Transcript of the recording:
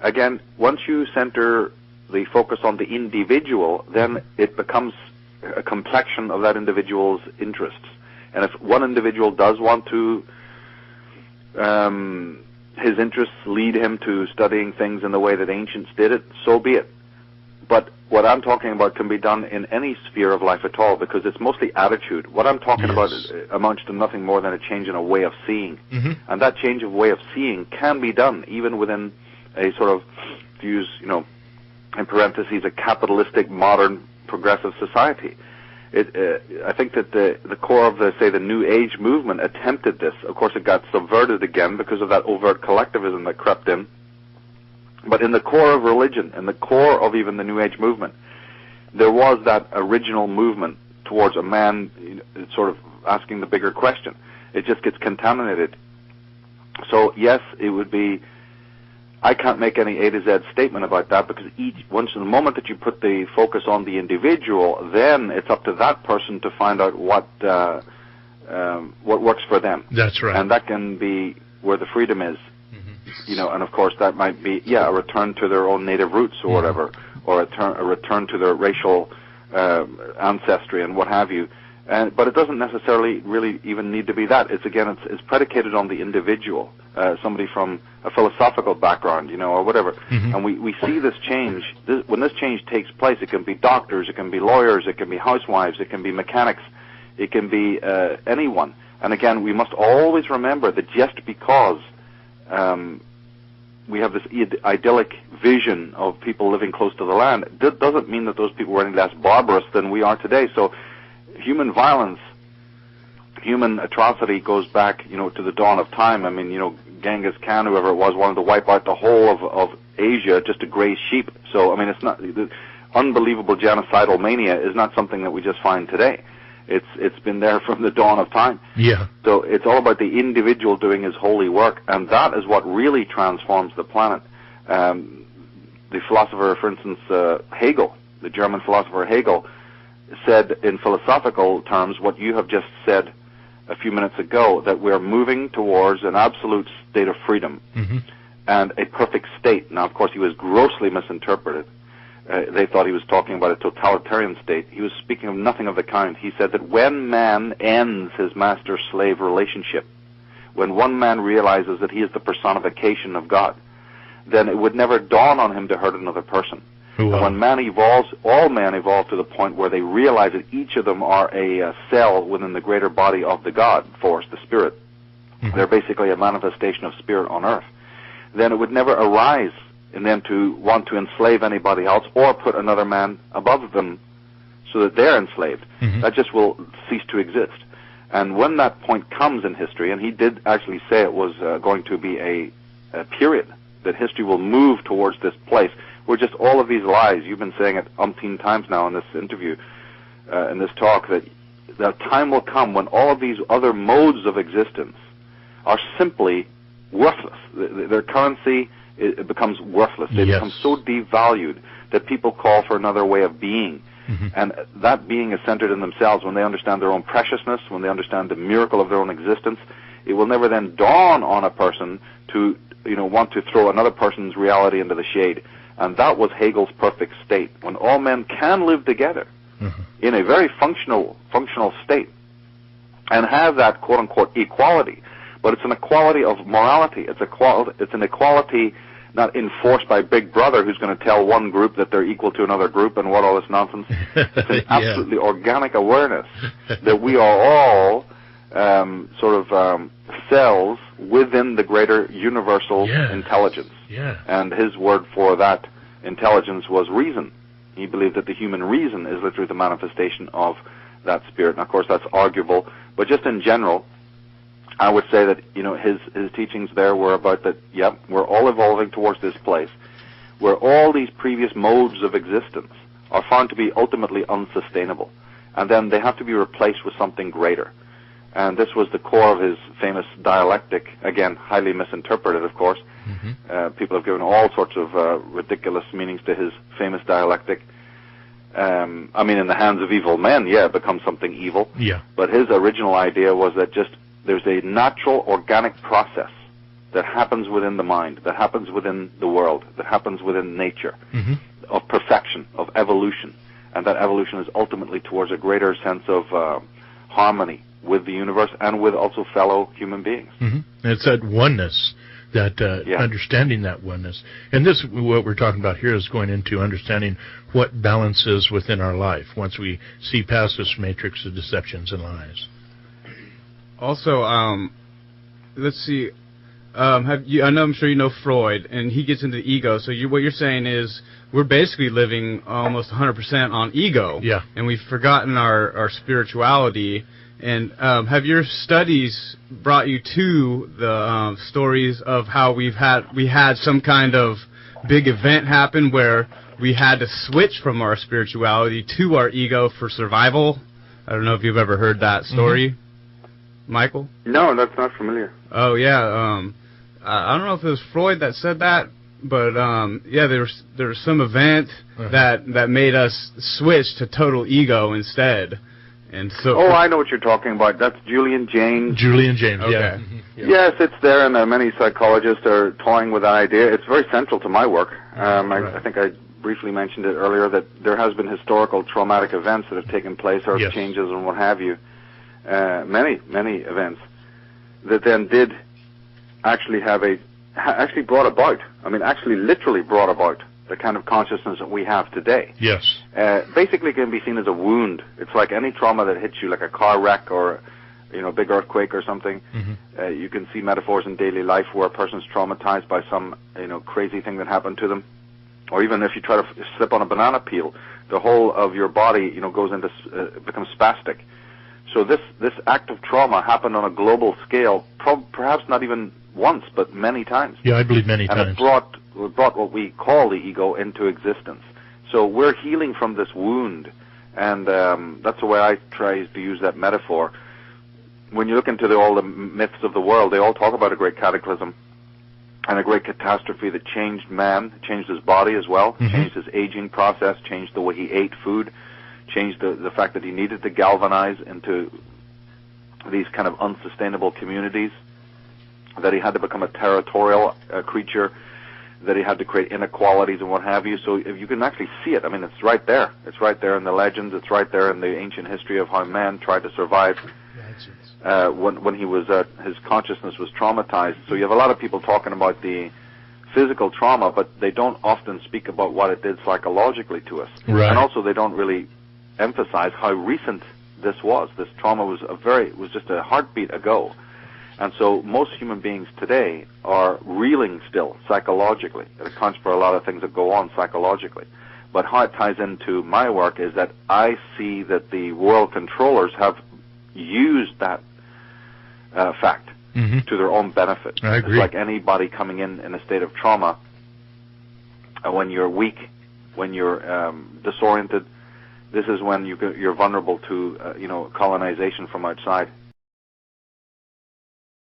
again, once you center the focus on the individual, then it becomes a complexion of that individual's interests. And if one individual does want to, his interests lead him to studying things in the way that ancients did it, so be it. But what I'm talking about can be done in any sphere of life at all, because it's mostly attitude. What I'm talking about amounts to nothing more than a change in a way of seeing. And that change of way of seeing can be done even within a sort of, to use, in parentheses, a capitalistic, modern, progressive society. I think that the core of the New Age movement attempted this. Of course, it got subverted again because of that overt collectivism that crept in. But in the core of religion, in the core of even the New Age movement, there was that original movement towards a man sort of asking the bigger question. It just gets contaminated. So, yes, it would be... I can't make any A to Z statement about that, because once in the moment that you put the focus on the individual, then it's up to that person to find out what works for them. That's right. And that can be where the freedom is. And of course that might be, a return to their own native roots or whatever, or a return to their racial ancestry and what have you. But it doesn't necessarily really even need to be that. It's predicated on the individual, somebody from a philosophical background, or whatever. And we see this change. When this change takes place, it can be doctors, it can be lawyers, it can be housewives, it can be mechanics, it can be anyone. And again, we must always remember that just because we have this idyllic vision of people living close to the land, that doesn't mean that those people were any less barbarous than we are today. So human violence, human atrocity goes back, to the dawn of time. I mean, Genghis Khan, whoever it was, wanted to wipe out the whole of Asia just to graze sheep. So, I mean, it's not, the unbelievable genocidal mania is not something that we just find today. It's been there from the dawn of time. Yeah. So it's all about the individual doing his holy work, and that is what really transforms the planet. The philosopher, for instance, Hegel, the German philosopher Hegel, said in philosophical terms what you have just said a few minutes ago, that we're moving towards an absolute state of freedom and a perfect state. Now, of course, he was grossly misinterpreted. They thought he was talking about a totalitarian state. He was speaking of nothing of the kind. He said that when man ends his master-slave relationship, when one man realizes that he is the personification of God, then it would never dawn on him to hurt another person. And when man evolves, all men evolve to the point where they realize that each of them are a cell within the greater body of the God force, the Spirit. They're basically a manifestation of Spirit on earth. Then it would never arise in them to want to enslave anybody else or put another man above them so that they're enslaved. That just will cease to exist. And when that point comes in history, and he did actually say it was going to be a period, that history will move towards this place where just all of these lies, you've been saying it umpteen times now in this interview, in this talk, that the time will come when all of these other modes of existence are simply worthless. Their currency, it becomes worthless. They become so devalued that people call for another way of being. And that being is centered in themselves. When they understand their own preciousness, when they understand the miracle of their own existence, it will never then dawn on a person to want to throw another person's reality into the shade. And that was Hegel's perfect state, when all men can live together in a very functional state and have that quote-unquote equality. But it's an equality of morality. It's an equality not enforced by Big Brother, who's going to tell one group that they're equal to another group and what all this nonsense. It's an absolutely organic awareness that we are all cells within the greater universal intelligence. And his word for that intelligence was reason. He believed that the human reason is literally the manifestation of that spirit. And of course that's arguable, but just in general, I would say that his teachings there were about that. We're all evolving towards this place where all these previous modes of existence are found to be ultimately unsustainable, and then they have to be replaced with something greater. And this was the core of his famous dialectic, again highly misinterpreted, of course. People have given all sorts of ridiculous meanings to his famous dialectic. I mean, in the hands of evil men, it becomes something evil. But his original idea was that just there's a natural organic process that happens within the mind, that happens within the world, that happens within nature, of perfection, of evolution, and that evolution is ultimately towards a greater sense of harmony with the universe and with also fellow human beings. And it's that oneness, that understanding that oneness. And this, what we're talking about here, is going into understanding what balance is within our life once we see past this matrix of deceptions and lies. Also, let's see. I'm sure you know Freud, and he gets into the ego. So what you're saying is we're basically living almost 100% on ego, and we've forgotten our spirituality. And have your studies brought you to the stories of how we had some kind of big event happen where we had to switch from our spirituality to our ego for survival? I don't know if you've ever heard that story, Michael? No, that's not familiar. Oh, yeah. I don't know if it was Freud that said that, but there was some event that made us switch to total ego instead. And so, I know what you're talking about. That's Julian Jaynes. Julian Jaynes, okay. Yes, it's there, and many psychologists are toying with that idea. It's very central to my work. I think I briefly mentioned it earlier that there has been historical traumatic events that have taken place, earth changes and what have you, many events that then did actually actually brought about, actually literally brought about the kind of consciousness that we have today. Yes. Basically it can be seen as a wound. It's like any trauma that hits you, like a car wreck or a big earthquake or something. You can see metaphors in daily life where a person's traumatized by some crazy thing that happened to them. Or even if you try to slip on a banana peel, the whole of your body goes into becomes spastic. So this act of trauma happened on a global scale, perhaps not even once, but many times. Yeah, I believe many times. And it brought what we call the ego into existence. So we're healing from this wound, and that's the way I try to use that metaphor. When you look into all the myths of the world, they all talk about a great cataclysm and a great catastrophe that changed man, changed his body as well, changed his aging process, changed the way he ate food, changed the fact that he needed to galvanize into these kind of unsustainable communities, that he had to become a territorial creature, that he had to create inequalities and what have you. So if you can actually see it, it's right there. It's right there in the legends. It's right there in the ancient history of how man tried to survive when he was his consciousness was traumatized. So you have a lot of people talking about the physical trauma, but they don't often speak about what it did psychologically to us. Right. And also they don't really emphasize how recent this was. This trauma was just a heartbeat ago. And so most human beings today are reeling still psychologically. It accounts for a lot of things that go on psychologically. But how it ties into my work is that I see that the world controllers have used that fact to their own benefit. I agree. It's like anybody coming in a state of trauma. When you're weak, when you're disoriented, this is when you're vulnerable to colonization from outside.